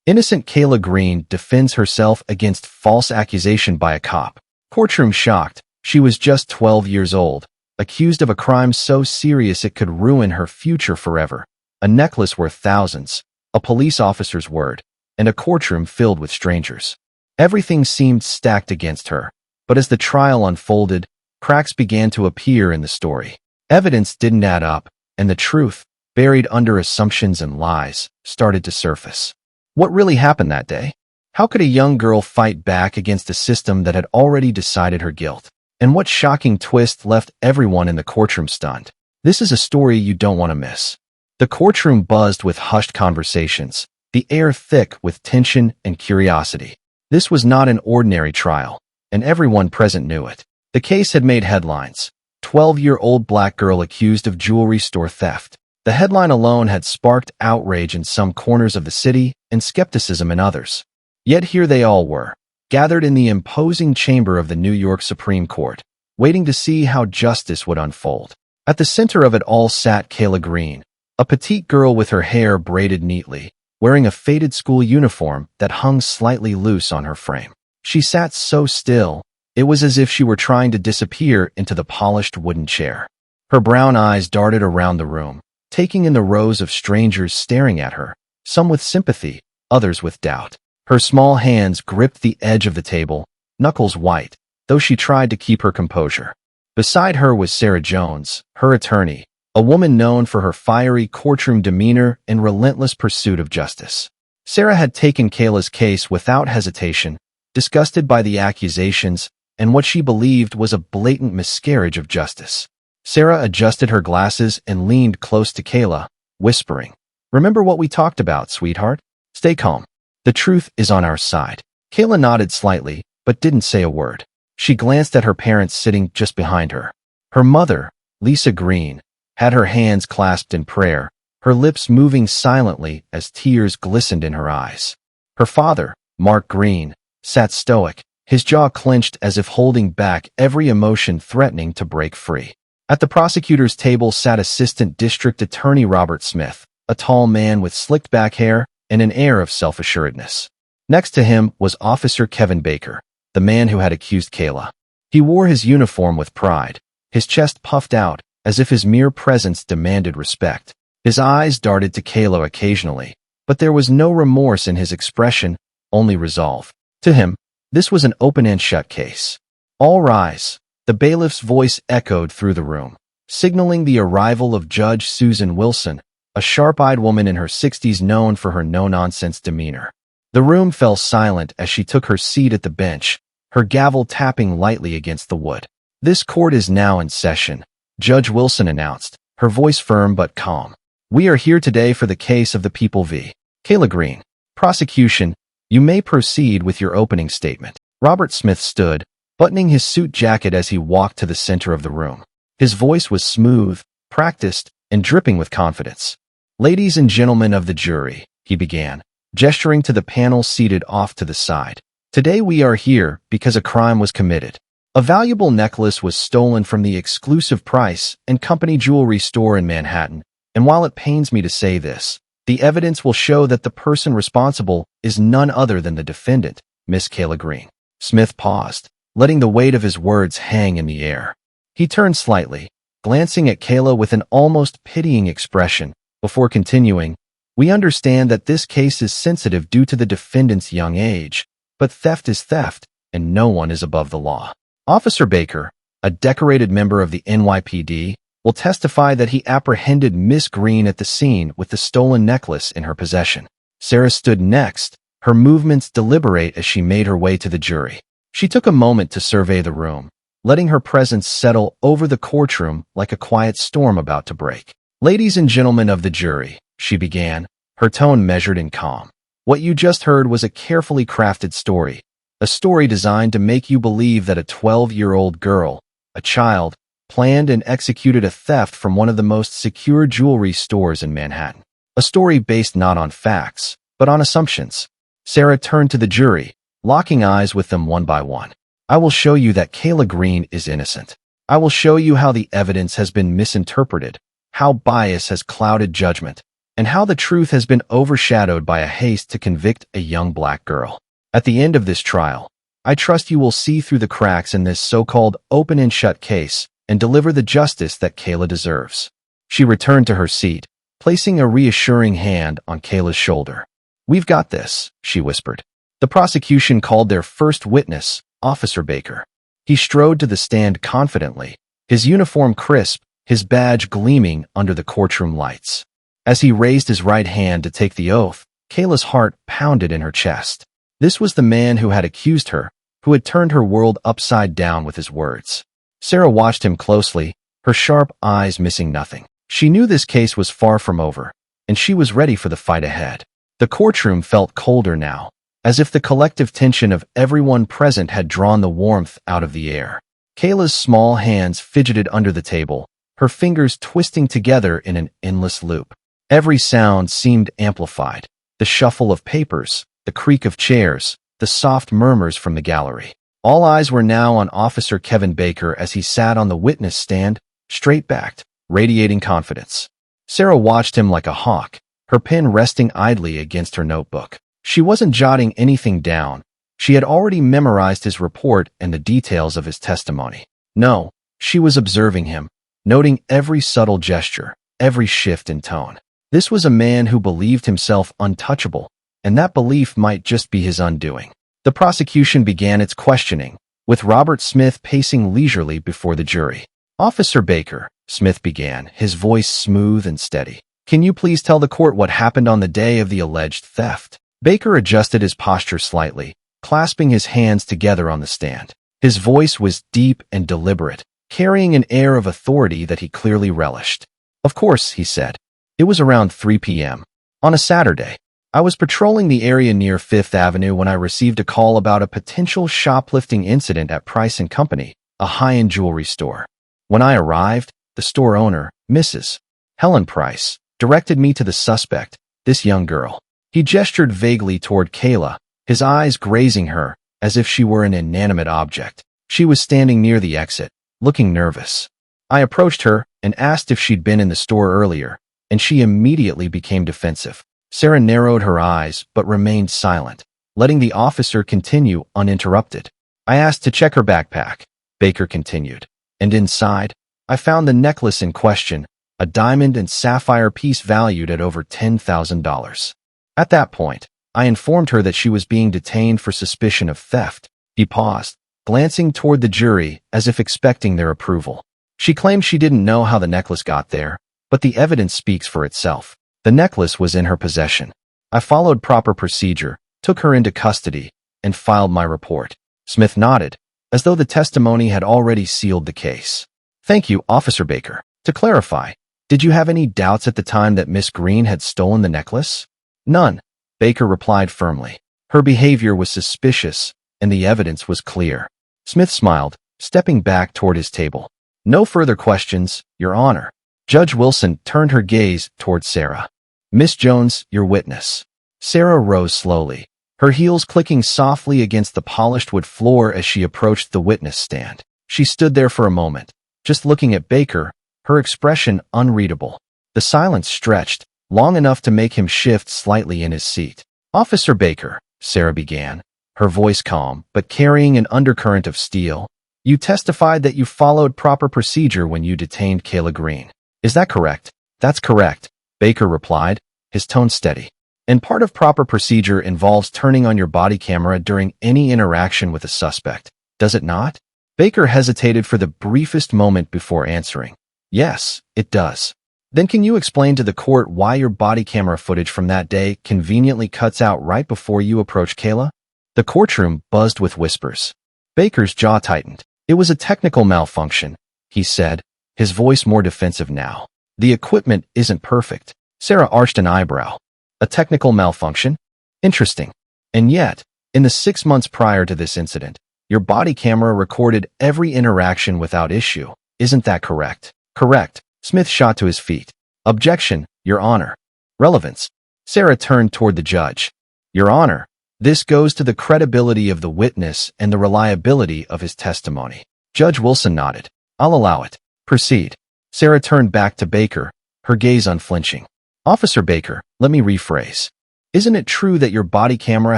Innocent Kayla Green defends herself against false accusation by a cop. Courtroom shocked. She was just 12 years old, accused of a crime so serious it could ruin her future forever. A necklace worth thousands, a police officer's word, and a courtroom filled with strangers. Everything seemed stacked against her, but as the trial unfolded, cracks began to appear in the story. Evidence didn't add up, and the truth, buried under assumptions and lies, started to surface. What really happened that day? How could a young girl fight back against a system that had already decided her guilt? And what shocking twist left everyone in the courtroom stunned? This is a story you don't want to miss. The courtroom buzzed with hushed conversations, the air thick with tension and curiosity. This was not an ordinary trial, and everyone present knew it. The case had made headlines. 12-year-old black girl accused of jewelry store theft. The headline alone had sparked outrage in some corners of the city and skepticism in others. Yet here they all were, gathered in the imposing chamber of the New York Supreme Court, waiting to see how justice would unfold. At the center of it all sat Kayla Green, a petite girl with her hair braided neatly, wearing a faded school uniform that hung slightly loose on her frame. She sat so still, it was as if she were trying to disappear into the polished wooden chair. Her brown eyes darted around the room, taking in the rows of strangers staring at her, some with sympathy, others with doubt. Her small hands gripped the edge of the table, knuckles white, though she tried to keep her composure. Beside her was Sarah Jones, her attorney, a woman known for her fiery courtroom demeanor and relentless pursuit of justice. Sarah had taken Kayla's case without hesitation, disgusted by the accusations and what she believed was a blatant miscarriage of justice. Sarah adjusted her glasses and leaned close to Kayla, whispering, "Remember what we talked about, sweetheart? Stay calm. The truth is on our side." Kayla nodded slightly, but didn't say a word. She glanced at her parents sitting just behind her. Her mother, Lisa Green, had her hands clasped in prayer, her lips moving silently as tears glistened in her eyes. Her father, Mark Green, sat stoic, his jaw clenched as if holding back every emotion threatening to break free. At the prosecutor's table sat Assistant District Attorney Robert Smith, a tall man with slicked back hair and an air of self-assuredness. Next to him was Officer Kevin Baker, the man who had accused Kayla. He wore his uniform with pride, his chest puffed out as if his mere presence demanded respect. His eyes darted to Kayla occasionally, but there was no remorse in his expression, only resolve. To him, this was an open and shut case. "All rise." The bailiff's voice echoed through the room, signaling the arrival of Judge Susan Wilson, a sharp-eyed woman in her 60s known for her no-nonsense demeanor. The room fell silent as she took her seat at the bench, her gavel tapping lightly against the wood. "This court is now in session," Judge Wilson announced, her voice firm but calm. "We are here today for the case of the People v. Kayla Green. Prosecution, you may proceed with your opening statement." Robert Smith stood, buttoning his suit jacket as he walked to the center of the room. His voice was smooth, practiced, and dripping with confidence. "Ladies and gentlemen of the jury," he began, gesturing to the panel seated off to the side. "Today we are here because a crime was committed. A valuable necklace was stolen from the exclusive Price and Company jewelry store in Manhattan, and while it pains me to say this, the evidence will show that the person responsible is none other than the defendant, Miss Kayla Green." Smith paused, letting the weight of his words hang in the air. He turned slightly, glancing at Kayla with an almost pitying expression, before continuing, "We understand that this case is sensitive due to the defendant's young age, but theft is theft, and no one is above the law. Officer Baker, a decorated member of the NYPD, will testify that he apprehended Miss Green at the scene with the stolen necklace in her possession." Sarah stood next, her movements deliberate as she made her way to the jury. She took a moment to survey the room, letting her presence settle over the courtroom like a quiet storm about to break. "Ladies and gentlemen of the jury," she began, her tone measured and calm. "What you just heard was a carefully crafted story, a story designed to make you believe that a 12-year-old girl, a child, planned and executed a theft from one of the most secure jewelry stores in Manhattan. A story based not on facts, but on assumptions." Sarah turned to the jury, locking eyes with them one by one. "I will show you that Kayla Green is innocent. I will show you how the evidence has been misinterpreted, how bias has clouded judgment, and how the truth has been overshadowed by a haste to convict a young black girl. At the end of this trial, I trust you will see through the cracks in this so-called open and shut case and deliver the justice that Kayla deserves." She returned to her seat, placing a reassuring hand on Kayla's shoulder. "We've got this," she whispered. The prosecution called their first witness, Officer Baker. He strode to the stand confidently, his uniform crisp, his badge gleaming under the courtroom lights. As he raised his right hand to take the oath, Kayla's heart pounded in her chest. This was the man who had accused her, who had turned her world upside down with his words. Sarah watched him closely, her sharp eyes missing nothing. She knew this case was far from over, and she was ready for the fight ahead. The courtroom felt colder now, as if the collective tension of everyone present had drawn the warmth out of the air. Kayla's small hands fidgeted under the table, her fingers twisting together in an endless loop. Every sound seemed amplified: the shuffle of papers, the creak of chairs, the soft murmurs from the gallery. All eyes were now on Officer Kevin Baker as he sat on the witness stand, straight-backed, radiating confidence. Sarah watched him like a hawk, her pen resting idly against her notebook. She wasn't jotting anything down. She had already memorized his report and the details of his testimony. No, she was observing him, noting every subtle gesture, every shift in tone. This was a man who believed himself untouchable, and that belief might just be his undoing. The prosecution began its questioning, with Robert Smith pacing leisurely before the jury. "Officer Baker," Smith began, his voice smooth and steady, "can you please tell the court what happened on the day of the alleged theft?" Baker adjusted his posture slightly, clasping his hands together on the stand. His voice was deep and deliberate, carrying an air of authority that he clearly relished. "Of course," he said. "It was around 3 p.m. on a Saturday. I was patrolling the area near Fifth Avenue when I received a call about a potential shoplifting incident at Price & Company, a high-end jewelry store. When I arrived, the store owner, Mrs. Helen Price, directed me to the suspect, this young girl." He gestured vaguely toward Kayla, his eyes grazing her, as if she were an inanimate object. She was standing near the exit, looking nervous. I approached her and asked if she'd been in the store earlier, and she immediately became defensive. Sarah narrowed her eyes but remained silent, letting the officer continue uninterrupted. "I asked to check her backpack," Baker continued, "and inside, I found the necklace in question, a diamond and sapphire piece valued at over $10,000. At that point, I informed her that she was being detained for suspicion of theft." He paused, glancing toward the jury as if expecting their approval. "She claimed she didn't know how the necklace got there, but the evidence speaks for itself. The necklace was in her possession. I followed proper procedure, took her into custody, and filed my report." Smith nodded, as though the testimony had already sealed the case. "Thank you, Officer Baker. To clarify, did you have any doubts at the time that Miss Green had stolen the necklace?" "None," Baker replied firmly. "Her behavior was suspicious, and the evidence was clear." Smith smiled, stepping back toward his table. "No further questions, Your Honor." Judge Wilson turned her gaze toward Sarah. "Miss Jones, your witness." Sarah rose slowly, her heels clicking softly against the polished wood floor as she approached the witness stand. She stood there for a moment, just looking at Baker, her expression unreadable. The silence stretched, long enough to make him shift slightly in his seat. "Officer Baker," Sarah began, her voice calm but carrying an undercurrent of steel, "you testified that you followed proper procedure when you detained Kayla Green. Is that correct?" "That's correct," Baker replied, his tone steady. "And part of proper procedure involves turning on your body camera during any interaction with a suspect, does it not?" Baker hesitated for the briefest moment before answering. "Yes, it does." "Then can you explain to the court why your body camera footage from that day conveniently cuts out right before you approach Kayla?" The courtroom buzzed with whispers. Baker's jaw tightened. "It was a technical malfunction," he said, his voice more defensive now. "The equipment isn't perfect." Sarah arched an eyebrow. "A technical malfunction? Interesting. And yet, in the 6 months prior to this incident, your body camera recorded every interaction without issue. Isn't that correct?" "Correct." Smith shot to his feet. "Objection, Your Honor." "Relevance." Sarah turned toward the judge. "Your Honor, this goes to the credibility of the witness and the reliability of his testimony." Judge Wilson nodded. "I'll allow it. Proceed." Sarah turned back to Baker, her gaze unflinching. Officer Baker, let me rephrase. Isn't it true that your body camera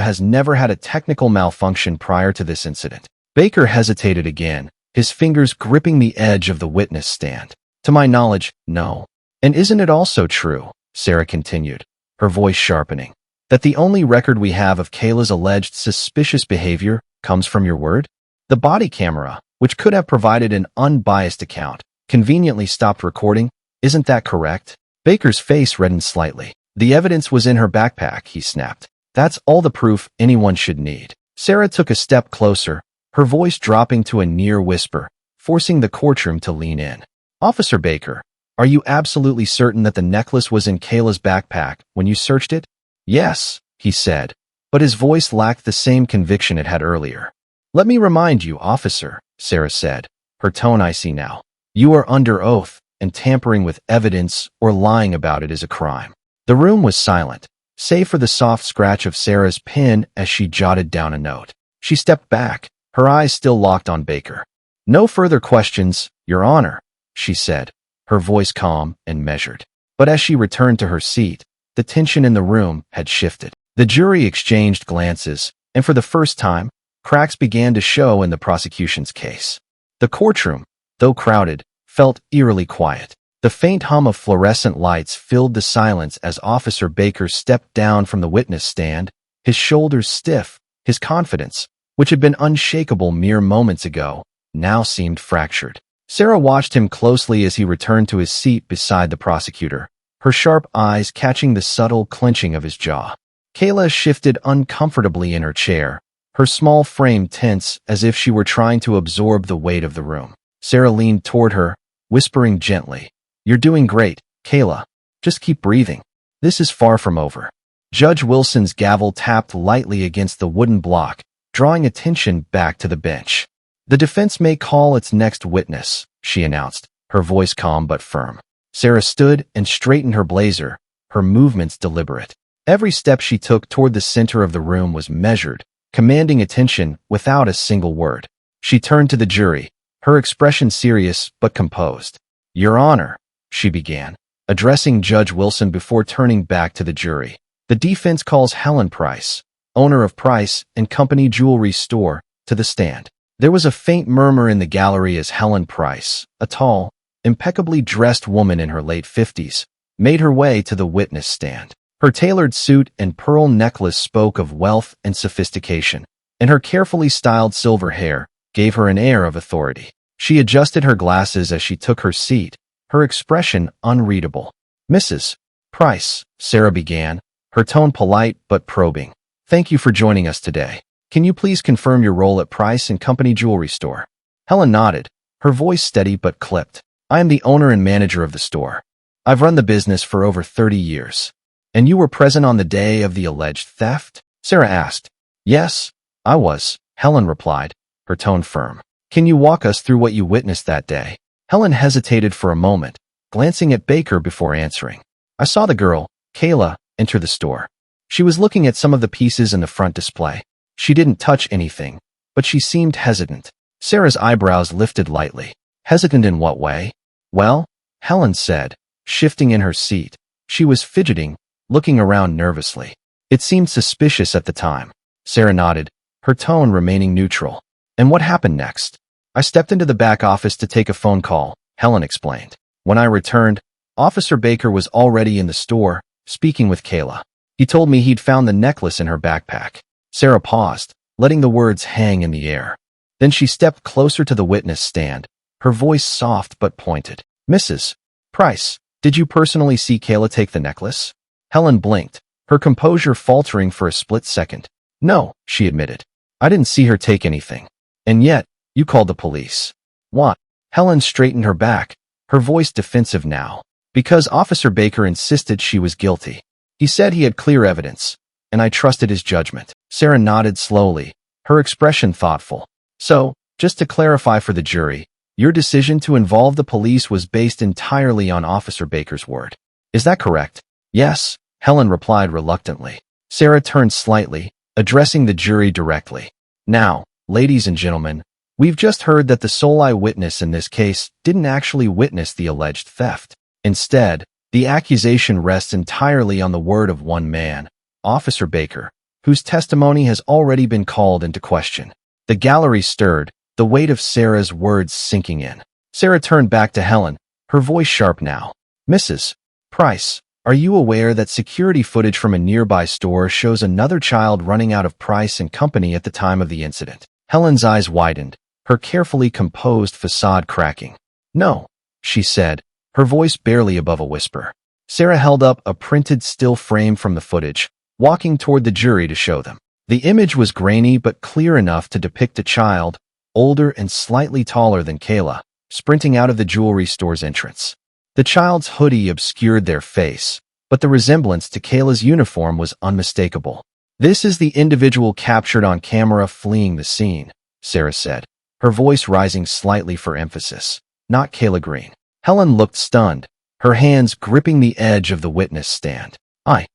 has never had a technical malfunction prior to this incident? Baker hesitated again, his fingers gripping the edge of the witness stand. To my knowledge, no. And isn't it also true, Sarah continued, her voice sharpening, that the only record we have of Kayla's alleged suspicious behavior comes from your word? The body camera, which could have provided an unbiased account, conveniently stopped recording. Isn't that correct? Baker's face reddened slightly. The evidence was in her backpack, he snapped. That's all the proof anyone should need. Sarah took a step closer, her voice dropping to a near whisper, forcing the courtroom to lean in. Officer Baker, are you absolutely certain that the necklace was in Kayla's backpack when you searched it? Yes, he said, but his voice lacked the same conviction it had earlier. Let me remind you, officer, Sarah said, her tone icy now. You are under oath, and tampering with evidence or lying about it is a crime. The room was silent, save for the soft scratch of Sarah's pen as she jotted down a note. She stepped back, her eyes still locked on Baker. No further questions, Your Honor, she said, her voice calm and measured. But as she returned to her seat, the tension in the room had shifted. The jury exchanged glances, and for the first time, cracks began to show in the prosecution's case. The courtroom, though crowded, felt eerily quiet. The faint hum of fluorescent lights filled the silence as Officer Baker stepped down from the witness stand, his shoulders stiff, his confidence, which had been unshakable mere moments ago, now seemed fractured. Sarah watched him closely as he returned to his seat beside the prosecutor, her sharp eyes catching the subtle clenching of his jaw. Kayla shifted uncomfortably in her chair, her small frame tense as if she were trying to absorb the weight of the room. Sarah leaned toward her, whispering gently, "You're doing great, Kayla. Just keep breathing. This is far from over." Judge Wilson's gavel tapped lightly against the wooden block, drawing attention back to the bench. "The defense may call its next witness," she announced, her voice calm but firm. Sarah stood and straightened her blazer, her movements deliberate. Every step she took toward the center of the room was measured, commanding attention without a single word. She turned to the jury, her expression serious but composed. "Your Honor," she began, addressing Judge Wilson before turning back to the jury. "The defense calls Helen Price, owner of Price and Company Jewelry Store, to the stand." There was a faint murmur in the gallery as Helen Price, a tall, impeccably dressed woman in her late 50s, made her way to the witness stand. Her tailored suit and pearl necklace spoke of wealth and sophistication, and her carefully styled silver hair gave her an air of authority. She adjusted her glasses as she took her seat, her expression unreadable. "Mrs. Price," Sarah began, her tone polite but probing. "Thank you for joining us today. Can you please confirm your role at Price and Company Jewelry Store?" Helen nodded, her voice steady but clipped. "I am the owner and manager of the store. I've run the business for over 30 years. And you were present on the day of the alleged theft?" Sarah asked. "Yes, I was," Helen replied, her tone firm. "Can you walk us through what you witnessed that day?" Helen hesitated for a moment, glancing at Baker before answering. "I saw the girl, Kayla, enter the store. She was looking at some of the pieces in the front display. She didn't touch anything, but she seemed hesitant." Sarah's eyebrows lifted lightly. "Hesitant in what way?" "Well," Helen said, shifting in her seat. She was fidgeting, looking around nervously. "It seemed suspicious at the time." Sarah nodded, her tone remaining neutral. "And what happened next?" "I stepped into the back office to take a phone call," Helen explained. "When I returned, Officer Baker was already in the store, speaking with Kayla. He told me he'd found the necklace in her backpack." Sarah paused, letting the words hang in the air. Then she stepped closer to the witness stand, her voice soft but pointed. "Mrs. Price, did you personally see Kayla take the necklace?" Helen blinked, her composure faltering for a split second. "No," she admitted. "I didn't see her take anything. And yet, you called the police." "What?" Helen straightened her back, her voice defensive now. "Because Officer Baker insisted she was guilty. He said he had clear evidence, and I trusted his judgment." Sarah nodded slowly, her expression thoughtful. "So, just to clarify for the jury, your decision to involve the police was based entirely on Officer Baker's word. Is that correct?" "Yes," Helen replied reluctantly. Sarah turned slightly, addressing the jury directly. "Now, ladies and gentlemen, we've just heard that the sole eyewitness in this case didn't actually witness the alleged theft. Instead, The accusation rests entirely on the word of one man, Officer Baker, whose testimony has already been called into question. The gallery stirred, the weight of Sarah's words sinking in. Sarah turned back to Helen, her voice sharp now. Mrs. Price, are you aware that security footage from a nearby store shows another child running out of Price and Company at the time of the incident? Helen's eyes widened, her carefully composed facade cracking. No, she said, her voice barely above a whisper. Sarah held up a printed still frame from the footage, walking toward the jury to show them. The image was grainy but clear enough to depict a child, older and slightly taller than Kayla, sprinting out of the jewelry store's entrance. The child's hoodie obscured their face, but the resemblance to Kayla's uniform was unmistakable. This is the individual captured on camera fleeing the scene, Sarah said, her voice rising slightly for emphasis. Not Kayla Green. Helen looked stunned, her hands gripping the edge of the witness stand. I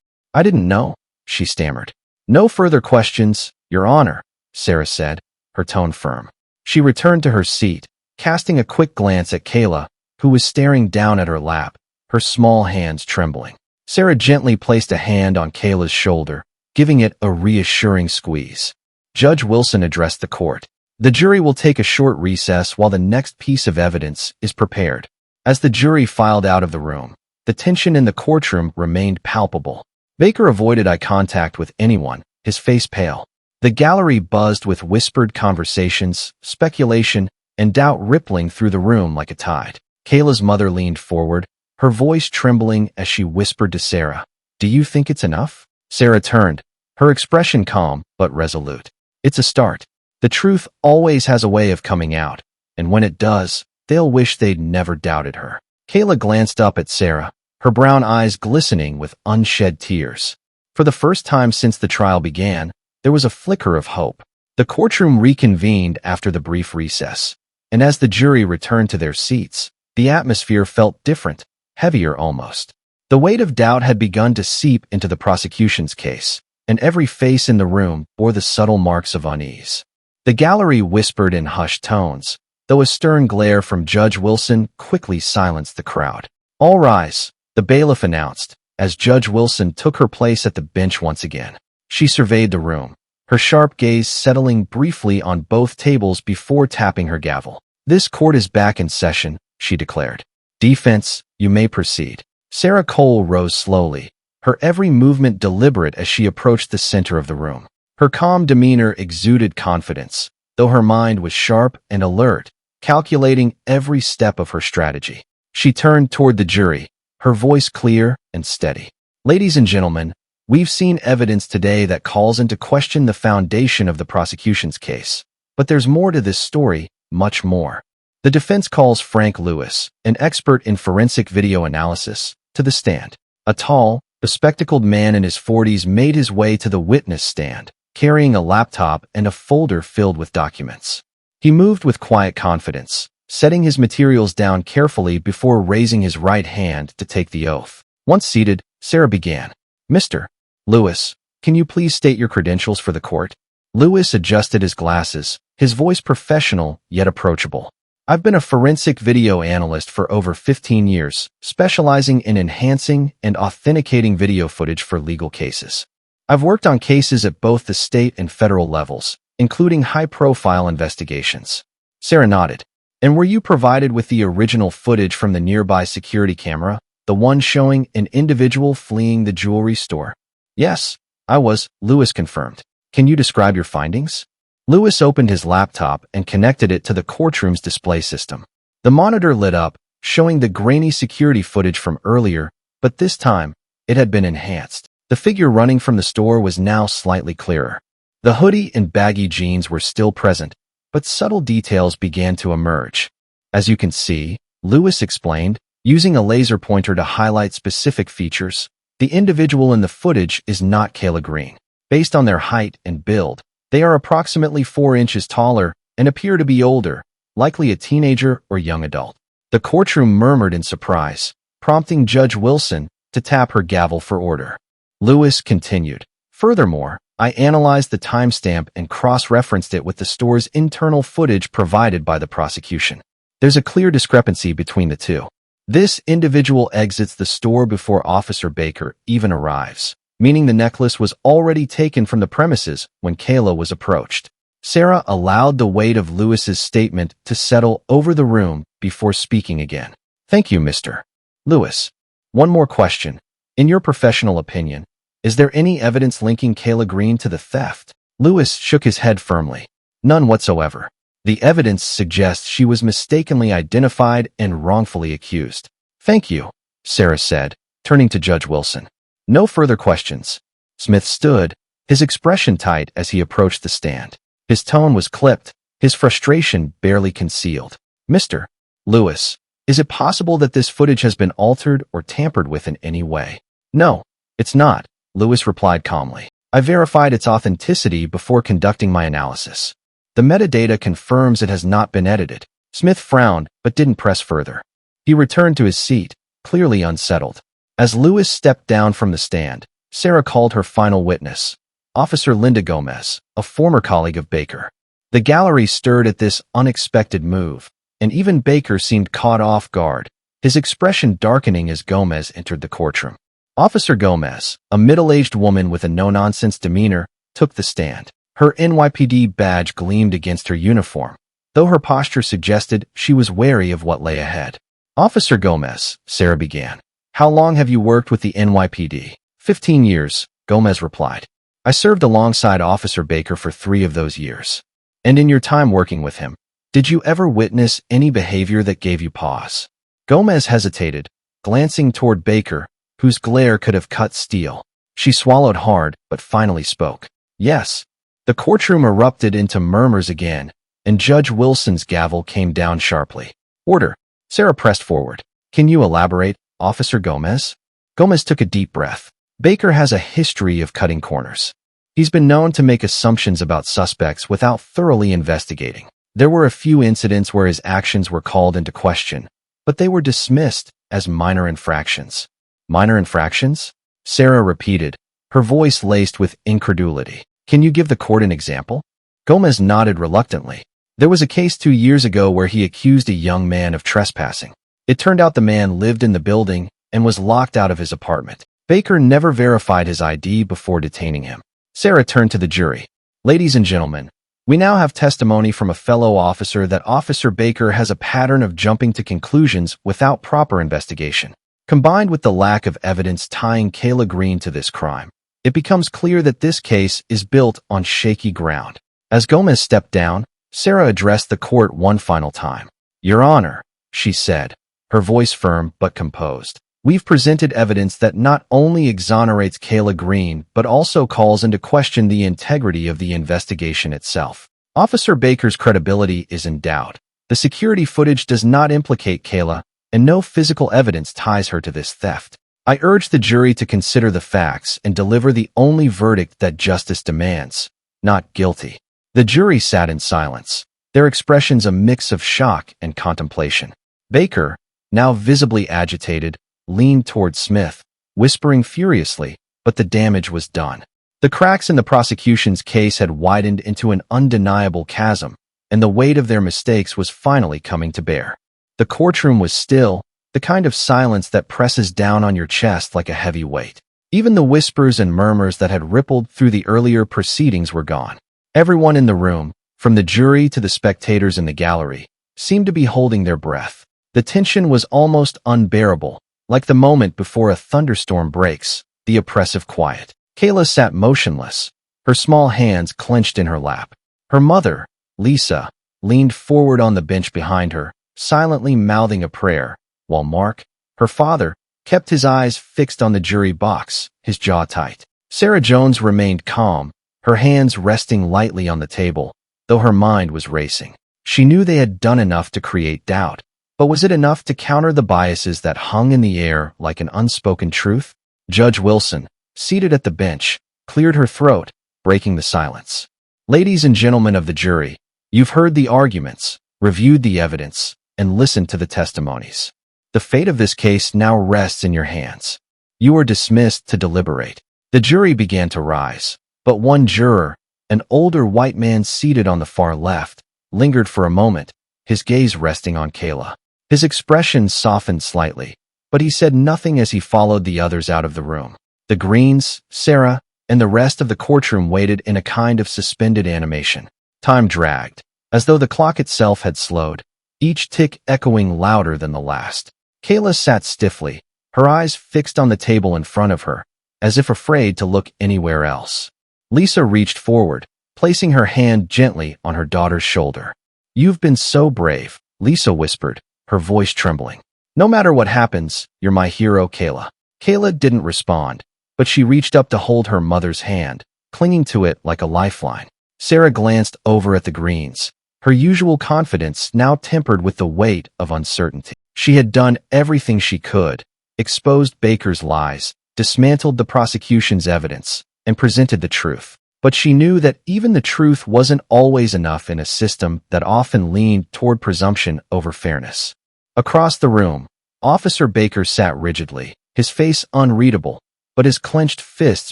didn't know, she stammered. No further questions, Your Honor, Sarah said, her tone firm. She returned to her seat, casting a quick glance at Kayla, who was staring down at her lap, her small hands trembling. Sarah gently placed a hand on Kayla's shoulder, giving it a reassuring squeeze. Judge Wilson addressed the court. The jury will take a short recess while the next piece of evidence is prepared. As the jury filed out of the room, the tension in the courtroom remained palpable. Baker avoided eye contact with anyone, his face pale. The gallery buzzed with whispered conversations, speculation, and doubt rippling through the room like a tide. Kayla's mother leaned forward, her voice trembling as she whispered to Sarah, "Do you think it's enough?" Sarah turned, her expression calm but resolute. "It's a start. The truth always has a way of coming out, and when it does, they'll wish they'd never doubted her." Kayla glanced up at Sarah, her brown eyes glistening with unshed tears. For the first time since the trial began, there was a flicker of hope. The courtroom reconvened after the brief recess, and as the jury returned to their seats, the atmosphere felt different, heavier almost. The weight of doubt had begun to seep into the prosecution's case, and every face in the room bore the subtle marks of unease. The gallery whispered in hushed tones, though a stern glare from Judge Wilson quickly silenced the crowd. "All rise," the bailiff announced, as Judge Wilson took her place at the bench once again. She surveyed the room, her sharp gaze settling briefly on both tables before tapping her gavel. "This court is back in session," she declared. "Defense, you may proceed." Sarah Cole rose slowly, her every movement deliberate as she approached the center of the room. Her calm demeanor exuded confidence, though her mind was sharp and alert, calculating every step of her strategy. She turned toward the jury, her voice clear and steady. "Ladies and gentlemen, we've seen evidence today that calls into question the foundation of the prosecution's case. But there's more to this story, much more." The defense calls Frank Lewis, an expert in forensic video analysis, to the stand. A tall, bespectacled man in his 40s made his way to the witness stand, carrying a laptop and a folder filled with documents. He moved with quiet confidence, setting his materials down carefully before raising his right hand to take the oath. Once seated, Sarah began. "Mr. Lewis, can you please state your credentials for the court?" Lewis adjusted his glasses, his voice professional yet approachable. "I've been a forensic video analyst for over 15 years, specializing in enhancing and authenticating video footage for legal cases. I've worked on cases at both the state and federal levels, including high-profile investigations." Sarah nodded. "And were you provided with the original footage from the nearby security camera, the one showing an individual fleeing the jewelry store?" "Yes, I was," Lewis confirmed. "Can you describe your findings?" Lewis opened his laptop and connected it to the courtroom's display system. The monitor lit up, showing the grainy security footage from earlier, but this time, it had been enhanced. The figure running from the store was now slightly clearer. The hoodie and baggy jeans were still present, but subtle details began to emerge. "As you can see," Lewis explained, using a laser pointer to highlight specific features, "the individual in the footage is not Kayla Green. Based on their height and build, they are approximately 4 inches taller and appear to be older, likely a teenager or young adult." The courtroom murmured in surprise, prompting Judge Wilson to tap her gavel for order. Lewis continued. "Furthermore, I analyzed the timestamp and cross-referenced it with the store's internal footage provided by the prosecution. There's a clear discrepancy between the two. This individual exits the store before Officer Baker even arrives, meaning the necklace was already taken from the premises when Kayla was approached. Sarah allowed the weight of Lewis's statement to settle over the room before speaking again. Thank you, Mr. Lewis. One more question. In your professional opinion, is there any evidence linking Kayla Green to the theft? Lewis shook his head firmly. None whatsoever. The evidence suggests she was mistakenly identified and wrongfully accused. Thank you, Sarah said, turning to Judge Wilson. No further questions. Smith stood, his expression tight as he approached the stand. His tone was clipped, his frustration barely concealed. Mr. Lewis, is it possible that this footage has been altered or tampered with in any way? No, it's not, Lewis replied calmly. I verified its authenticity before conducting my analysis. The metadata confirms it has not been edited. Smith frowned, but didn't press further. He returned to his seat, clearly unsettled. As Lewis stepped down from the stand, Sarah called her final witness, Officer Linda Gomez, a former colleague of Baker. The gallery stirred at this unexpected move, and even Baker seemed caught off guard, his expression darkening as Gomez entered the courtroom. Officer Gomez, a middle-aged woman with a no-nonsense demeanor, took the stand. Her NYPD badge gleamed against her uniform, though her posture suggested she was wary of what lay ahead. Officer Gomez, Sarah began. How long have you worked with the NYPD? 15 years, Gomez replied. I served alongside Officer Baker for 3 of those years. And in your time working with him, did you ever witness any behavior that gave you pause? Gomez hesitated, glancing toward Baker, whose glare could have cut steel. She swallowed hard, but finally spoke. Yes. The courtroom erupted into murmurs again, and Judge Wilson's gavel came down sharply. Order. Sarah pressed forward. Can you elaborate, Officer Gomez? Gomez took a deep breath. Baker has a history of cutting corners. He's been known to make assumptions about suspects without thoroughly investigating. There were a few incidents where his actions were called into question, but they were dismissed as minor infractions. Minor infractions? Sarah repeated, her voice laced with incredulity. Can you give the court an example? Gomez nodded reluctantly. There was a case 2 years ago where he accused a young man of trespassing. It turned out the man lived in the building and was locked out of his apartment. Baker never verified his ID before detaining him. Sarah turned to the jury. Ladies and gentlemen, we now have testimony from a fellow officer that Officer Baker has a pattern of jumping to conclusions without proper investigation. Combined with the lack of evidence tying Kayla Green to this crime, it becomes clear that this case is built on shaky ground. As Gomez stepped down, Sarah addressed the court one final time. Your Honor, she said, her voice firm but composed. We've presented evidence that not only exonerates Kayla Green, but also calls into question the integrity of the investigation itself. Officer Baker's credibility is in doubt. The security footage does not implicate Kayla, and no physical evidence ties her to this theft. I urge the jury to consider the facts and deliver the only verdict that justice demands, not guilty. The jury sat in silence, their expressions a mix of shock and contemplation. Baker, now visibly agitated, leaned toward Smith, whispering furiously, but the damage was done. The cracks in the prosecution's case had widened into an undeniable chasm, and the weight of their mistakes was finally coming to bear. The courtroom was still, the kind of silence that presses down on your chest like a heavy weight. Even the whispers and murmurs that had rippled through the earlier proceedings were gone. Everyone in the room, from the jury to the spectators in the gallery, seemed to be holding their breath. The tension was almost unbearable, like the moment before a thunderstorm breaks, the oppressive quiet. Kayla sat motionless, her small hands clenched in her lap. Her mother, Lisa, leaned forward on the bench behind her, silently mouthing a prayer, while Mark, her father, kept his eyes fixed on the jury box, his jaw tight. Sarah Jones remained calm, her hands resting lightly on the table, though her mind was racing. She knew they had done enough to create doubt, but was it enough to counter the biases that hung in the air like an unspoken truth? Judge Wilson, seated at the bench, cleared her throat, breaking the silence. Ladies and gentlemen of the jury, you've heard the arguments, reviewed the evidence, and listened to the testimonies. The fate of this case now rests in your hands. You are dismissed to deliberate. The jury began to rise, but one juror, an older white man seated on the far left, lingered for a moment, his gaze resting on Kayla. His expression softened slightly, but he said nothing as he followed the others out of the room. The Greens, Sarah, and the rest of the courtroom waited in a kind of suspended animation. Time dragged, as though the clock itself had slowed, each tick echoing louder than the last. Kayla sat stiffly, her eyes fixed on the table in front of her, as if afraid to look anywhere else. Lisa reached forward, placing her hand gently on her daughter's shoulder. "You've been so brave," Lisa whispered, her voice trembling. "No matter what happens, you're my hero, Kayla." Kayla didn't respond, but she reached up to hold her mother's hand, clinging to it like a lifeline. Sarah glanced over at the Greens, her usual confidence now tempered with the weight of uncertainty. She had done everything she could, exposed Baker's lies, dismantled the prosecution's evidence, and presented the truth. But she knew that even the truth wasn't always enough in a system that often leaned toward presumption over fairness. Across the room, Officer Baker sat rigidly, his face unreadable, but his clenched fists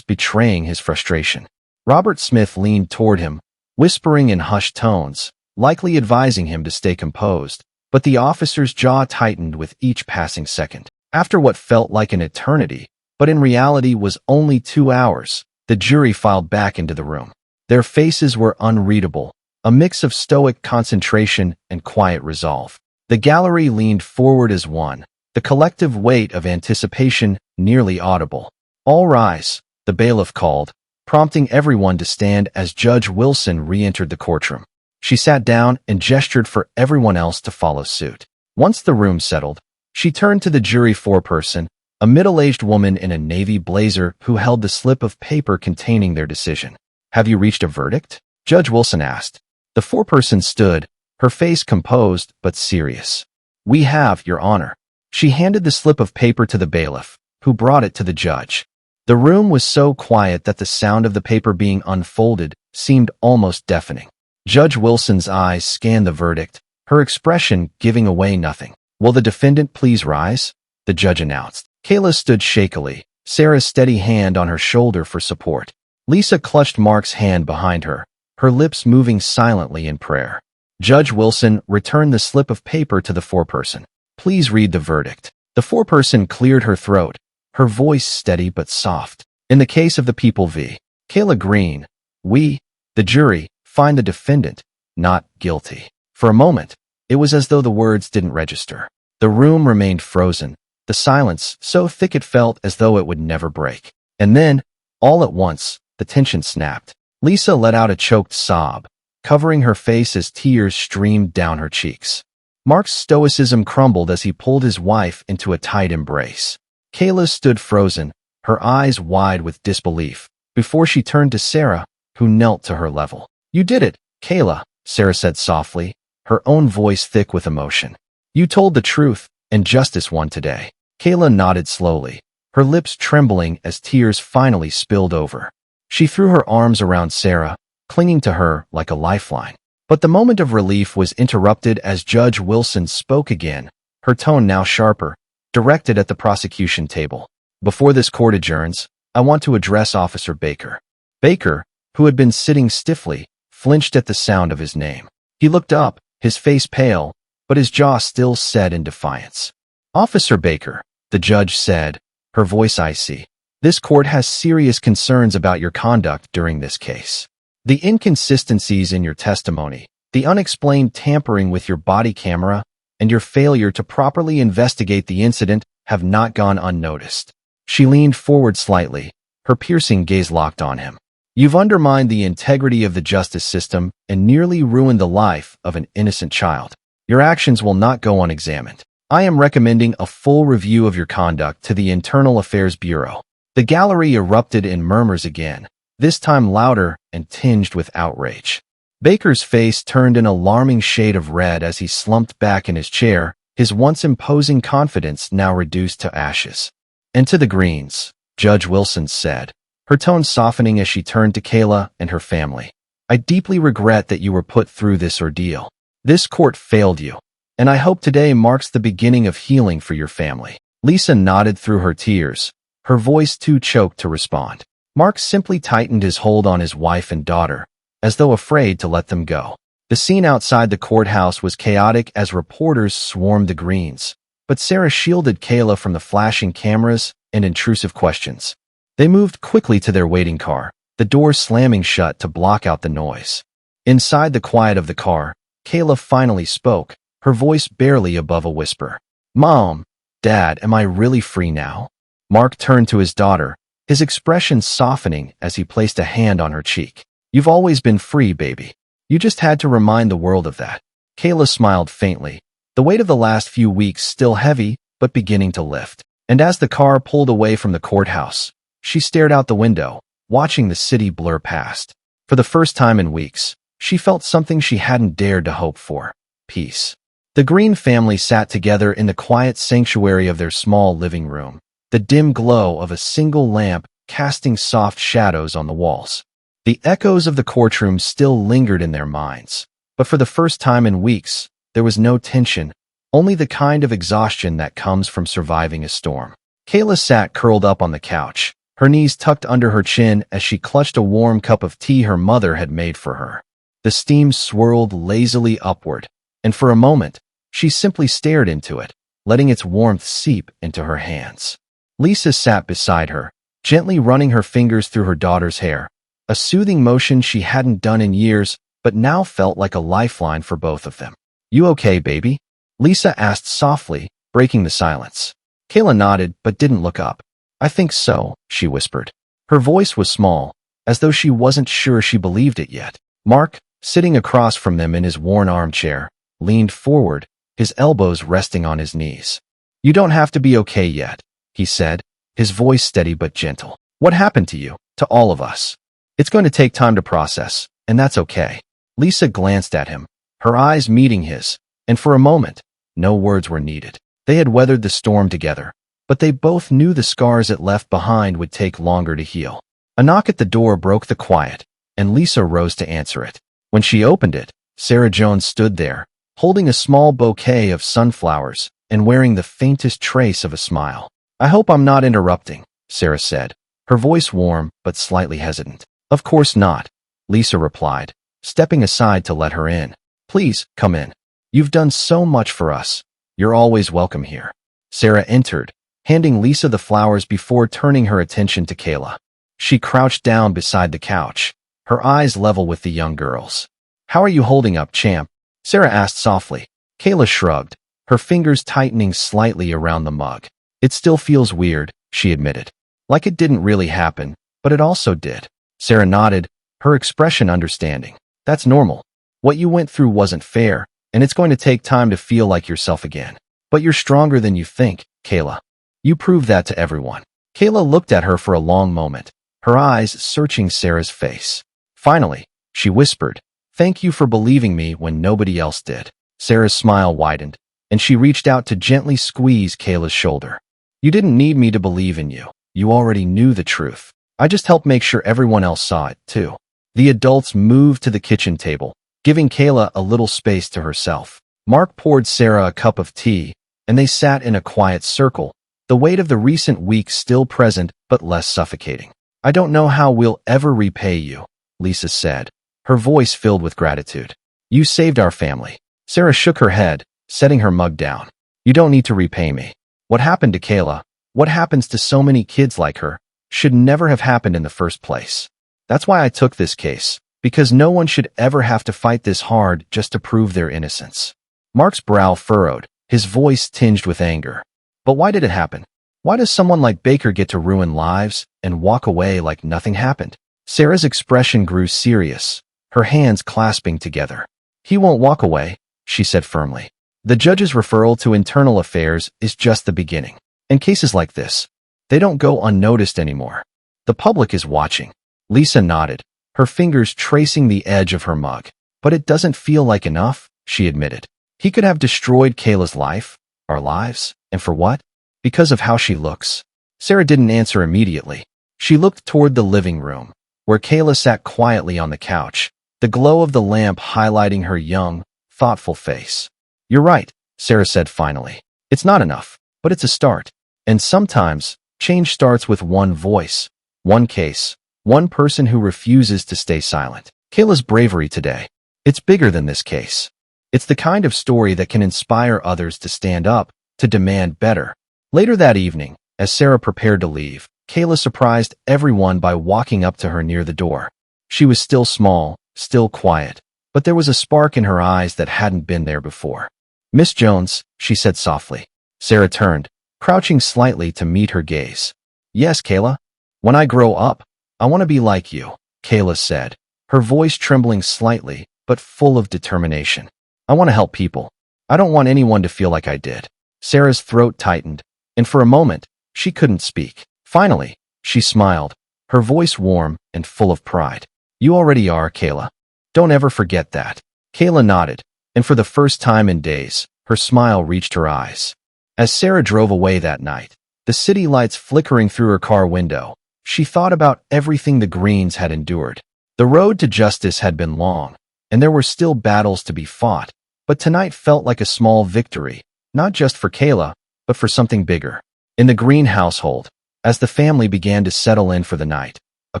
betraying his frustration. Robert Smith leaned toward him, whispering in hushed tones, likely advising him to stay composed, but the officer's jaw tightened with each passing second. After what felt like an eternity, but in reality was only 2 hours, the jury filed back into the room. Their faces were unreadable, a mix of stoic concentration and quiet resolve. The gallery leaned forward as one, the collective weight of anticipation nearly audible. "All rise," the bailiff called, prompting everyone to stand as Judge Wilson re-entered the courtroom. She sat down and gestured for everyone else to follow suit. Once the room settled, she turned to the jury foreperson, a middle-aged woman in a navy blazer who held the slip of paper containing their decision. "Have you reached a verdict?" Judge Wilson asked. The foreperson stood, her face composed but serious. "We have, Your Honor." She handed the slip of paper to the bailiff, who brought it to the judge. The room was so quiet that the sound of the paper being unfolded seemed almost deafening. Judge Wilson's eyes scanned the verdict, her expression giving away nothing. "Will the defendant please rise?" the judge announced. Kayla stood shakily, Sarah's steady hand on her shoulder for support. Lisa clutched Mark's hand behind her, her lips moving silently in prayer. Judge Wilson returned the slip of paper to the foreperson. "Please read the verdict." The foreperson cleared her throat, her voice steady but soft. "In the case of the People v. Kayla Green, we, the jury, find the defendant not guilty." For a moment, it was as though the words didn't register. The room remained frozen, the silence so thick it felt as though it would never break. And then, all at once, the tension snapped. Lisa let out a choked sob, covering her face as tears streamed down her cheeks. Mark's stoicism crumbled as he pulled his wife into a tight embrace. Kayla stood frozen, her eyes wide with disbelief, before she turned to Sarah, who knelt to her level. "You did it, Kayla," Sarah said softly, her own voice thick with emotion. "You told the truth, and justice won today." Kayla nodded slowly, her lips trembling as tears finally spilled over. She threw her arms around Sarah, clinging to her like a lifeline. But the moment of relief was interrupted as Judge Wilson spoke again, her tone now sharper, directed at the prosecution table. "Before this court adjourns, I want to address Officer Baker." Baker, who had been sitting stiffly, flinched at the sound of his name. He looked up, his face pale, but his jaw still set in defiance. "Officer Baker," the judge said, her voice icy, "this court has serious concerns about your conduct during this case. The inconsistencies in your testimony, the unexplained tampering with your body camera, and your failure to properly investigate the incident have not gone unnoticed." She leaned forward slightly, her piercing gaze locked on him. "You've undermined the integrity of the justice system and nearly ruined the life of an innocent child. Your actions will not go unexamined. I am recommending a full review of your conduct to the Internal Affairs Bureau." The gallery erupted in murmurs again, this time louder and tinged with outrage. Baker's face turned an alarming shade of red as he slumped back in his chair, his once imposing confidence now reduced to ashes. "And to the Greens," Judge Wilson said, her tone softening as she turned to Kayla and her family. "I deeply regret that you were put through this ordeal. This court failed you, and I hope today marks the beginning of healing for your family." Lisa nodded through her tears, her voice too choked to respond. Mark simply tightened his hold on his wife and daughter, as though afraid to let them go. The scene outside the courthouse was chaotic as reporters swarmed the greens, but Sarah shielded Kayla from the flashing cameras and intrusive questions. They moved quickly to their waiting car, the door slamming shut to block out the noise. Inside the quiet of the car, Kayla finally spoke, her voice barely above a whisper. "Mom, Dad, am I really free now?" Mark turned to his daughter, his expression softening as he placed a hand on her cheek. "You've always been free, baby. You just had to remind the world of that." Kayla smiled faintly, the weight of the last few weeks still heavy but beginning to lift. And as the car pulled away from the courthouse, she stared out the window, watching the city blur past. For the first time in weeks, she felt something she hadn't dared to hope for: peace. The Green family sat together in the quiet sanctuary of their small living room, the dim glow of a single lamp casting soft shadows on the walls. The echoes of the courtroom still lingered in their minds, but for the first time in weeks, there was no tension, only the kind of exhaustion that comes from surviving a storm. Kayla sat curled up on the couch, her knees tucked under her chin as she clutched a warm cup of tea her mother had made for her. The steam swirled lazily upward, and for a moment, she simply stared into it, letting its warmth seep into her hands. Lisa sat beside her, gently running her fingers through her daughter's hair, a soothing motion she hadn't done in years, but now felt like a lifeline for both of them. "You okay, baby?" Lisa asked softly, breaking the silence. Kayla nodded but didn't look up. "I think so," she whispered. Her voice was small, as though she wasn't sure she believed it yet. Mark, sitting across from them in his worn armchair, leaned forward, his elbows resting on his knees. "You don't have to be okay yet," he said, his voice steady but gentle. "What happened to you, to all of us? It's going to take time to process, and that's okay." Lisa glanced at him, her eyes meeting his, and for a moment, no words were needed. They had weathered the storm together, but they both knew the scars it left behind would take longer to heal. A knock at the door broke the quiet, and Lisa rose to answer it. When she opened it, Sarah Jones stood there, holding a small bouquet of sunflowers and wearing the faintest trace of a smile. "I hope I'm not interrupting," Sarah said, her voice warm but slightly hesitant. "Of course not," Lisa replied, stepping aside to let her in. "Please, come in. You've done so much for us. You're always welcome here." Sarah entered, handing Lisa the flowers before turning her attention to Kayla. She crouched down beside the couch, her eyes level with the young girl's. "How are you holding up, champ?" Sarah asked softly. Kayla shrugged, her fingers tightening slightly around the mug. "It still feels weird," she admitted. "Like it didn't really happen, but it also did." Sarah nodded, her expression understanding. "That's normal. What you went through wasn't fair, and it's going to take time to feel like yourself again. But you're stronger than you think, Kayla. You proved that to everyone." Kayla looked at her for a long moment, her eyes searching Sarah's face. Finally, she whispered, "Thank you for believing me when nobody else did." Sarah's smile widened, and she reached out to gently squeeze Kayla's shoulder. "You didn't need me to believe in you. You already knew the truth. I just helped make sure everyone else saw it, too." The adults moved to the kitchen table, giving Kayla a little space to herself. Mark poured Sarah a cup of tea, and they sat in a quiet circle, the weight of the recent weeks still present but less suffocating. "I don't know how we'll ever repay you," Lisa said, her voice filled with gratitude. "You saved our family." Sarah shook her head, setting her mug down. "You don't need to repay me. What happened to Kayla, what happens to so many kids like her, should never have happened in the first place. That's why I took this case, because no one should ever have to fight this hard just to prove their innocence." Mark's brow furrowed, his voice tinged with anger. "But why did it happen? Why does someone like Baker get to ruin lives and walk away like nothing happened?" Sarah's expression grew serious, her hands clasping together. "He won't walk away," she said firmly. "The judge's referral to internal affairs is just the beginning. And cases like this, they don't go unnoticed anymore. The public is watching." Lisa nodded, her fingers tracing the edge of her mug. "But it doesn't feel like enough," she admitted. "He could have destroyed Kayla's life, our lives, and for what? Because of how she looks." Sarah didn't answer immediately. She looked toward the living room, where Kayla sat quietly on the couch, the glow of the lamp highlighting her young, thoughtful face. "You're right," Sarah said finally. "It's not enough, but it's a start. And sometimes, change starts with one voice, one case, one person who refuses to stay silent." Kayla's bravery today, It's bigger than this case. It's the kind of story that can inspire others to stand up, to demand better. Later that evening, as Sarah prepared to leave, Kayla surprised everyone by walking up to her near the door. She was still small, still quiet, but there was a spark in her eyes that hadn't been there before. "Miss Jones," she said softly. Sarah turned, crouching slightly to meet her gaze. "Yes, Kayla. When I grow up, I want to be like you," Kayla said, her voice trembling slightly, but full of determination. "I want to help people. I don't want anyone to feel like I did." Sarah's throat tightened, and for a moment, she couldn't speak. Finally, she smiled, her voice warm and full of pride. "You already are, Kayla. Don't ever forget that." Kayla nodded, and for the first time in days, her smile reached her eyes. As Sarah drove away that night, the city lights flickering through her car window, she thought about everything the Greens had endured. The road to justice had been long, and there were still battles to be fought, but tonight felt like a small victory, not just for Kayla, but for something bigger. In the Green household, as the family began to settle in for the night, a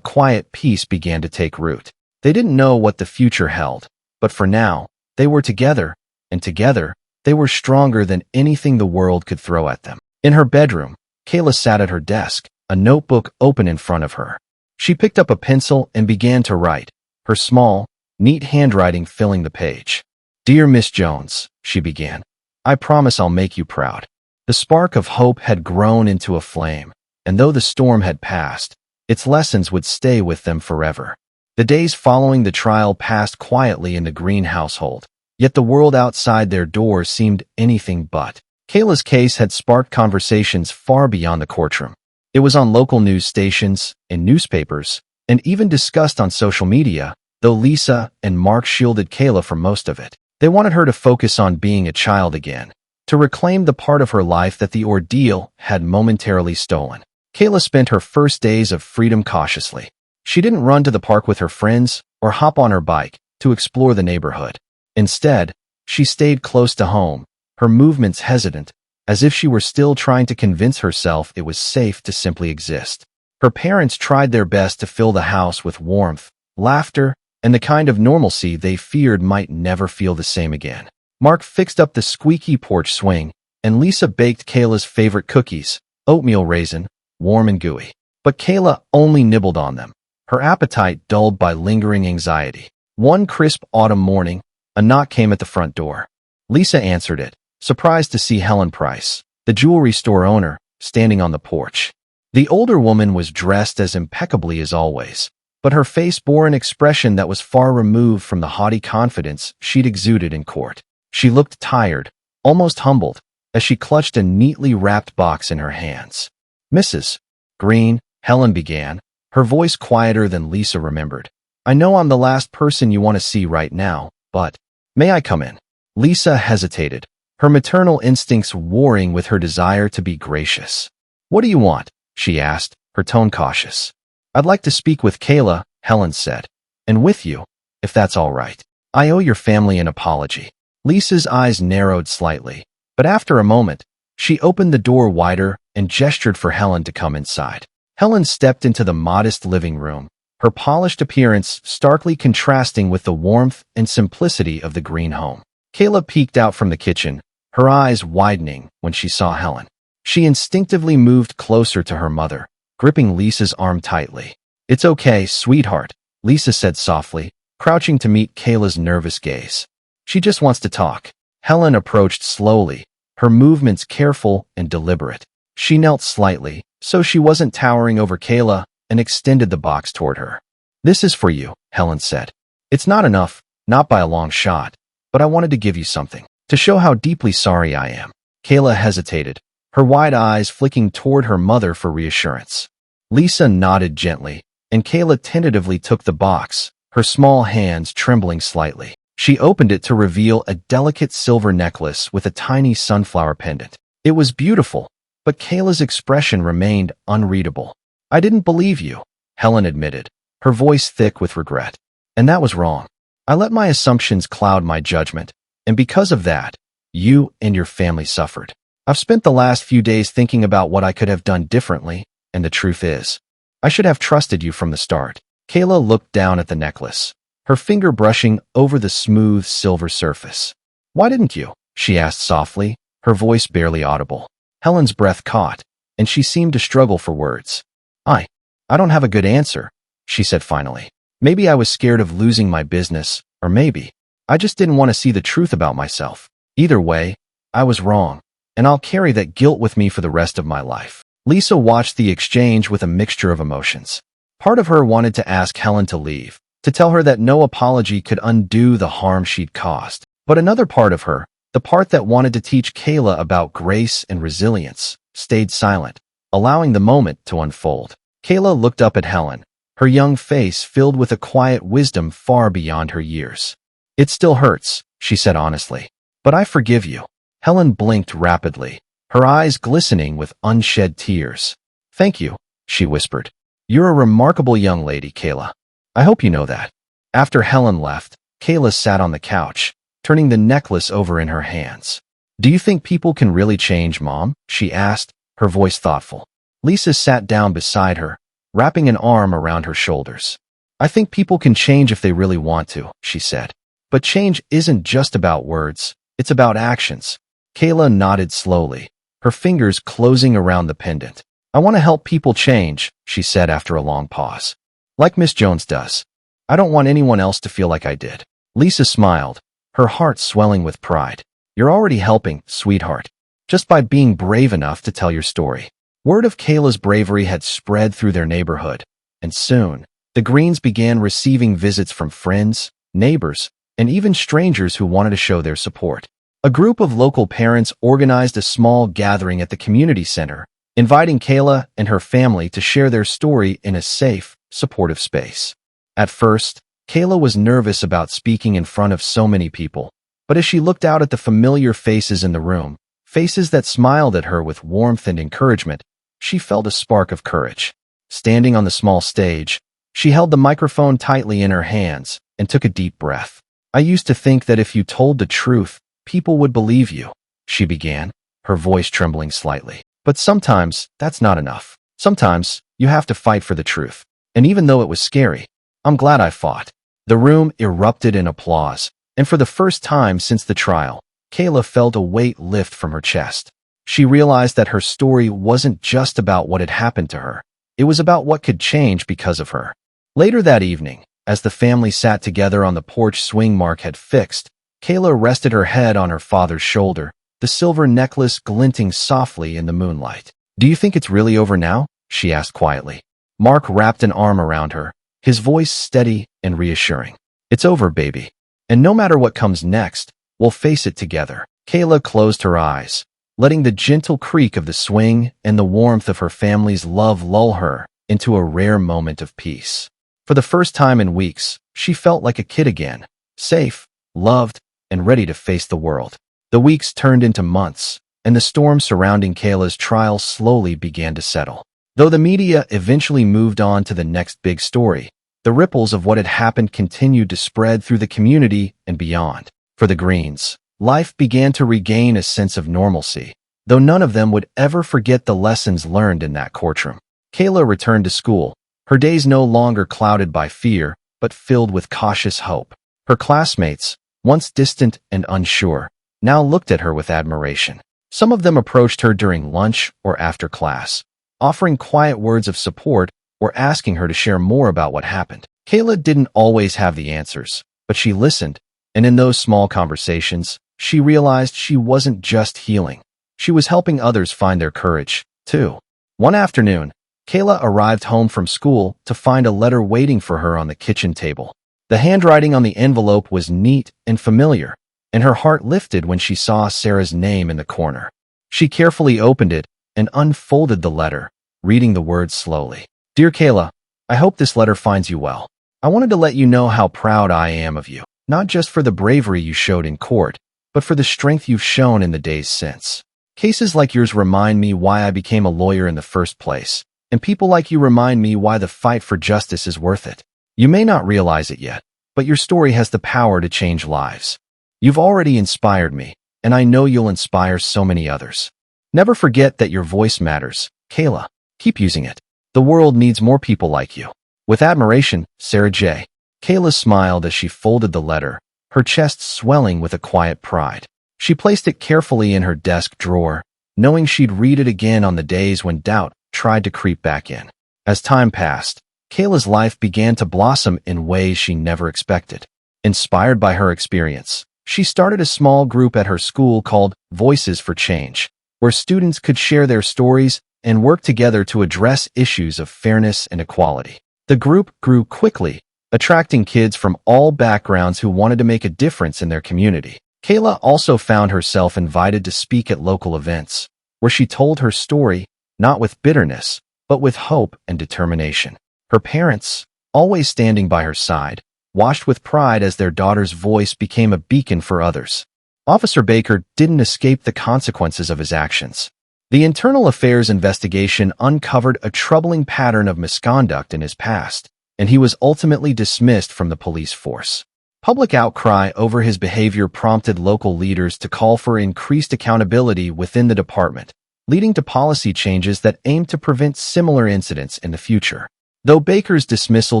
quiet peace began to take root. They didn't know what the future held, but for now, they were together, and together, they were stronger than anything the world could throw at them. In her bedroom, Kayla sat at her desk, a notebook open in front of her. She picked up a pencil and began to write, her small, neat handwriting filling the page. "Dear Miss Jones," she began, "I promise I'll make you proud." The spark of hope had grown into a flame, and though the storm had passed, its lessons would stay with them forever. The days following the trial passed quietly in the Green household, yet the world outside their doors seemed anything but. Kayla's case had sparked conversations far beyond the courtroom. It was on local news stations, in newspapers, and even discussed on social media, though Lisa and Mark shielded Kayla from most of it. They wanted her to focus on being a child again, to reclaim the part of her life that the ordeal had momentarily stolen. Kayla spent her first days of freedom cautiously. She didn't run to the park with her friends or hop on her bike to explore the neighborhood. Instead, she stayed close to home, her movements hesitant, as if she were still trying to convince herself it was safe to simply exist. Her parents tried their best to fill the house with warmth, laughter, and the kind of normalcy they feared might never feel the same again. Mark fixed up the squeaky porch swing, and Lisa baked Kayla's favorite cookies, oatmeal raisin, warm and gooey. But Kayla only nibbled on them, her appetite dulled by lingering anxiety. One crisp autumn morning, a knock came at the front door. Lisa answered it, surprised to see Helen Price, the jewelry store owner, standing on the porch. The older woman was dressed as impeccably as always, but her face bore an expression that was far removed from the haughty confidence she'd exuded in court. She looked tired, almost humbled, as she clutched a neatly wrapped box in her hands. "Mrs. Green," Helen began, her voice quieter than Lisa remembered. "I know I'm the last person you want to see right now, but may I come in?" Lisa hesitated, her maternal instincts warring with her desire to be gracious. "What do you want?" she asked, her tone cautious. "I'd like to speak with Kayla," Helen said, "and with you, if that's all right. I owe your family an apology." Lisa's eyes narrowed slightly, but after a moment, she opened the door wider and gestured for Helen to come inside. Helen stepped into the modest living room, her polished appearance starkly contrasting with the warmth and simplicity of the Green home. Kayla peeked out from the kitchen, her eyes widening when she saw Helen. She instinctively moved closer to her mother, gripping Lisa's arm tightly. "It's okay, sweetheart," Lisa said softly, crouching to meet Kayla's nervous gaze. "She just wants to talk." Helen approached slowly, her movements careful and deliberate. She knelt slightly, so she wasn't towering over Kayla, and extended the box toward her. "This is for you," Helen said. "It's not enough, not by a long shot, but I wanted to give you something, to show how deeply sorry I am." Kayla hesitated, her wide eyes flicking toward her mother for reassurance. Lisa nodded gently, and Kayla tentatively took the box, her small hands trembling slightly. She opened it to reveal a delicate silver necklace with a tiny sunflower pendant. It was beautiful, but Kayla's expression remained unreadable. "I didn't believe you," Helen admitted, her voice thick with regret. "And that was wrong. I let my assumptions cloud my judgment, and because of that, you and your family suffered. I've spent the last few days thinking about what I could have done differently, and the truth is, I should have trusted you from the start." Kayla looked down at the necklace, her finger brushing over the smooth silver surface. "Why didn't you?" she asked softly, her voice barely audible. Helen's breath caught, and she seemed to struggle for words. I don't have a good answer," she said finally. "Maybe I was scared of losing my business, or maybe I just didn't want to see the truth about myself. Either way, I was wrong, and I'll carry that guilt with me for the rest of my life." Lisa watched the exchange with a mixture of emotions. Part of her wanted to ask Helen to leave, to tell her that no apology could undo the harm she'd caused. But another part of her, the part that wanted to teach Kayla about grace and resilience, stayed silent, allowing the moment to unfold. Kayla looked up at Helen, her young face filled with a quiet wisdom far beyond her years. "It still hurts," she said honestly, "but I forgive you." Helen blinked rapidly, her eyes glistening with unshed tears. "Thank you," she whispered. "You're a remarkable young lady, Kayla. I hope you know that." After Helen left, Kayla sat on the couch, turning the necklace over in her hands. "Do you think people can really change, Mom?" she asked, her voice thoughtful. Lisa sat down beside her, wrapping an arm around her shoulders. "I think people can change if they really want to," she said. "But change isn't just about words, it's about actions." Kayla nodded slowly, her fingers closing around the pendant. "I want to help people change," she said after a long pause. "Like Miss Jones does. I don't want anyone else to feel like I did." Lisa smiled, her heart swelling with pride. "You're already helping, sweetheart, just by being brave enough to tell your story." Word of Kayla's bravery had spread through their neighborhood, and soon, the Greens began receiving visits from friends, neighbors, and even strangers who wanted to show their support. A group of local parents organized a small gathering at the community center, inviting Kayla and her family to share their story in a safe, supportive space. At first, Kayla was nervous about speaking in front of so many people, but as she looked out at the familiar faces in the room, faces that smiled at her with warmth and encouragement, she felt a spark of courage. Standing on the small stage, she held the microphone tightly in her hands and took a deep breath. "I used to think that if you told the truth, people would believe you," she began, her voice trembling slightly. "But sometimes that's not enough. Sometimes you have to fight for the truth. And even though it was scary, I'm glad I fought." The room erupted in applause, and for the first time since the trial, Kayla felt a weight lift from her chest. She realized that her story wasn't just about what had happened to her. It was about what could change because of her. Later that evening, as the family sat together on the porch swing Mark had fixed, Kayla rested her head on her father's shoulder, the silver necklace glinting softly in the moonlight. "Do you think it's really over now?" she asked quietly. Mark wrapped an arm around her, his voice steady and reassuring. "It's over, baby. And no matter what comes next, we'll face it together." Kayla closed her eyes, letting the gentle creak of the swing and the warmth of her family's love lull her into a rare moment of peace. For the first time in weeks, she felt like a kid again, safe, loved, and ready to face the world. The weeks turned into months, and the storm surrounding Kayla's trial slowly began to settle. Though the media eventually moved on to the next big story, the ripples of what had happened continued to spread through the community and beyond. For the Greens, life began to regain a sense of normalcy, though none of them would ever forget the lessons learned in that courtroom. Kayla returned to school, her days no longer clouded by fear, but filled with cautious hope. Her classmates, once distant and unsure, now looked at her with admiration. Some of them approached her during lunch or after class, offering quiet words of support or asking her to share more about what happened. Kayla didn't always have the answers, but she listened, and in those small conversations, she realized she wasn't just healing. She was helping others find their courage, too. One afternoon, Kayla arrived home from school to find a letter waiting for her on the kitchen table. The handwriting on the envelope was neat and familiar, and her heart lifted when she saw Sarah's name in the corner. She carefully opened it and unfolded the letter, reading the words slowly. "Dear Kayla, I hope this letter finds you well. I wanted to let you know how proud I am of you, not just for the bravery you showed in court, but for the strength you've shown in the days since. Cases like yours remind me why I became a lawyer in the first place, and people like you remind me why the fight for justice is worth it. You may not realize it yet, but your story has the power to change lives. You've already inspired me, and I know you'll inspire so many others. Never forget that your voice matters, Kayla. Keep using it. The world needs more people like you. With admiration, Sarah J." Kayla smiled as she folded the letter, her chest swelling with a quiet pride. She placed it carefully in her desk drawer, knowing she'd read it again on the days when doubt tried to creep back in. As time passed, Kayla's life began to blossom in ways she never expected. Inspired by her experience, she started a small group at her school called Voices for Change, where students could share their stories and work together to address issues of fairness and equality. The group grew quickly, attracting kids from all backgrounds who wanted to make a difference in their community. Kayla also found herself invited to speak at local events, where she told her story, not with bitterness, but with hope and determination. Her parents, always standing by her side, watched with pride as their daughter's voice became a beacon for others. Officer Baker didn't escape the consequences of his actions. The Internal Affairs investigation uncovered a troubling pattern of misconduct in his past, and he was ultimately dismissed from the police force. Public outcry over his behavior prompted local leaders to call for increased accountability within the department, leading to policy changes that aimed to prevent similar incidents in the future. Though Baker's dismissal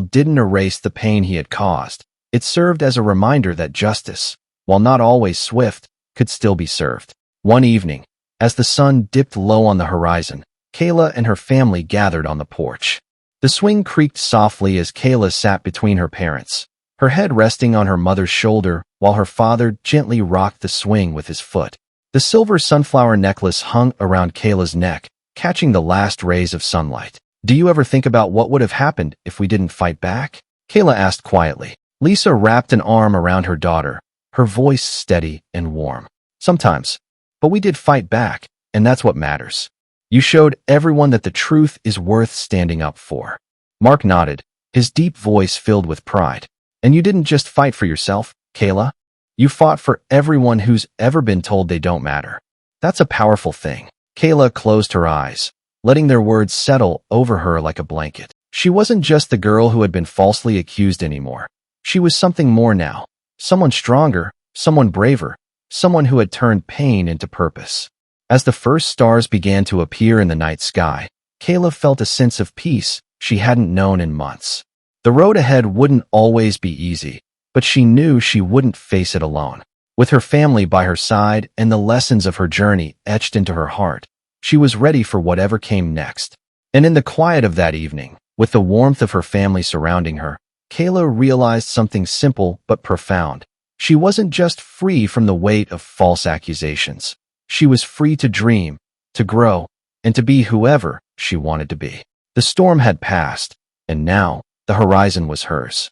didn't erase the pain he had caused, it served as a reminder that justice, while not always swift, could still be served. One evening, as the sun dipped low on the horizon, Kayla and her family gathered on the porch. The swing creaked softly as Kayla sat between her parents, her head resting on her mother's shoulder while her father gently rocked the swing with his foot. The silver sunflower necklace hung around Kayla's neck, catching the last rays of sunlight. "Do you ever think about what would have happened if we didn't fight back?" Kayla asked quietly. Lisa wrapped an arm around her daughter, her voice steady and warm. "Sometimes. But we did fight back, and that's what matters. You showed everyone that the truth is worth standing up for." Mark nodded, his deep voice filled with pride. "And you didn't just fight for yourself, Kayla. You fought for everyone who's ever been told they don't matter. That's a powerful thing." Kayla closed her eyes, letting their words settle over her like a blanket. She wasn't just the girl who had been falsely accused anymore. She was something more now. Someone stronger, someone braver, someone who had turned pain into purpose. As the first stars began to appear in the night sky, Kayla felt a sense of peace she hadn't known in months. The road ahead wouldn't always be easy, but she knew she wouldn't face it alone. With her family by her side and the lessons of her journey etched into her heart, she was ready for whatever came next. And in the quiet of that evening, with the warmth of her family surrounding her, Kayla realized something simple but profound. She wasn't just free from the weight of false accusations. She was free to dream, to grow, and to be whoever she wanted to be. The storm had passed, and now the horizon was hers.